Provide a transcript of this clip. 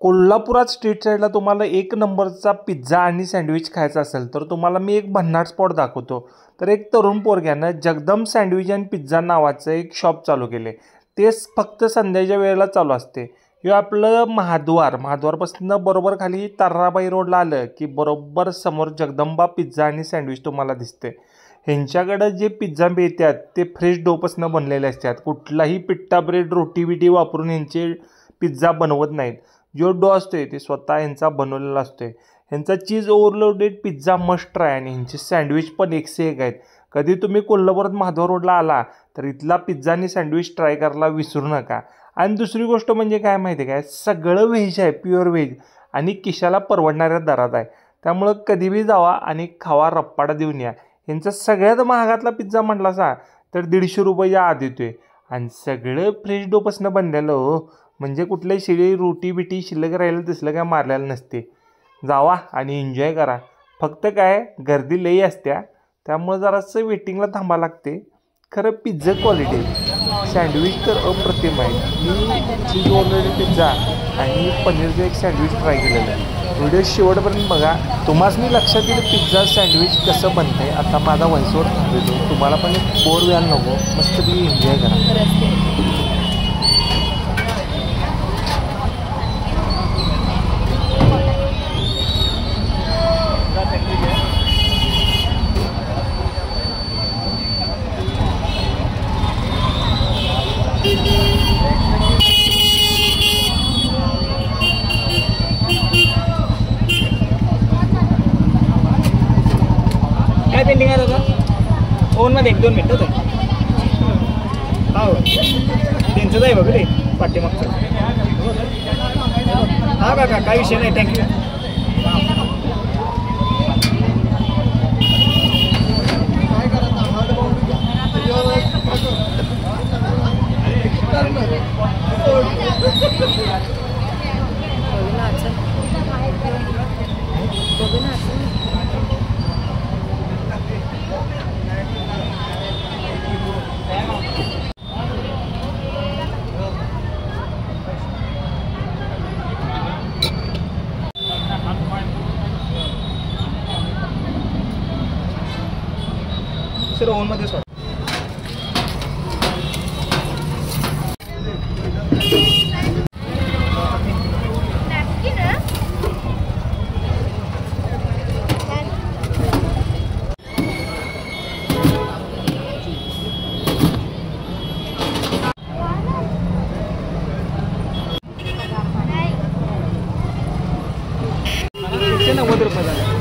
कोल्हापुरात स्ट्रीट साईडला तुम्हाला एक नंबरचा पिझ्झा आणि सँडविच खायचा असेल तर तुम्हाला मी एक भन्नाट स्पॉट दाखवतो. तर एक तरुण पोरग्यानं जगदम सँडविच अँड पिझ्झा नावाचं एक शॉप चालू केले. तेच फक्त संध्याच्या वेळेला चालू असते. हे आपलं महाद्वारपासून बरोबर खाली ताराबाई रोडला आलं की बरोबर समोर जगदंबा पिझ्झा आणि सँडविच तुम्हाला दिसते. ह्यांच्याकडं जे पिझ्झा मिळतात ते फ्रेश डोपासून बनलेले असतात. कुठलाही पिट्टा ब्रेड रोटी बिटी वापरून ह्यांचे पिझ्झा बनवत नाहीत. जो डो असतोय ते स्वतः ह्यांचा बनवलेला असतोय. ह्यांचा चीज ओव्हरलोडेड पिझ्झा मस्ट ट्राय आणि ह्यांचे सँडविच पण एकसे एक आहेत. कधी तुम्ही कोल्हापुरात महाद्वार रोडला आला तर इथला पिझ्झा आणि सँडविच ट्राय करायला विसरू नका. आणि दुसरी गोष्ट म्हणजे काय माहिती आहे काय, सगळं व्हेज आहे, प्युअर व्हेज आणि खिशाला परवडणाऱ्या दरात आहे. त्यामुळं कधीही जावा आणि खावा, रप्पाटा देऊन या. ह्यांचा सगळ्यात महागातला पिझ्झा म्हटला सा तर 150 रुपयाच्या आत येतोय आणि सगळं फ्रेश डोपासून बनलेलं हो. म्हणजे कुठल्या शिळी रोटी बिटी शिल्लक राहिलं दिसलं काय मारलेलं नसते. जावा आणि एन्जॉय करा. फक्त काय गर्दी लई असत्या त्यामुळं जरासं वेटिंगला थांबा लागते. खरं पिझ्झा क्वालिटी, सँडविच तर अप्रतिम आहे. मी चीज ऑलरेडी पिझ्झा आणि पनीरचं एक सँडविच ट्राय केलेलं आहे. व्हिडिओ शेवटपर्यंत बघा. तुम्हाला मी लक्षात येईल पिझ्झा सँडविच कसं बनते. आता माझा व्हॉइसवर थांबवतो. तुम्हाला पण एक बोर व्हायला नको, मस्तपैकी एन्जॉय करा. काय पेंडिंग आहे दादा? ओव्हनमध्ये 1-2 मिनटं होतं. हो त्यांचंच आहे बघ रे पाठीमागचं. हा काका काय विषय नाही, थँक्यू. सर ओव्हनमध्ये सोडा. ₹90 झाले.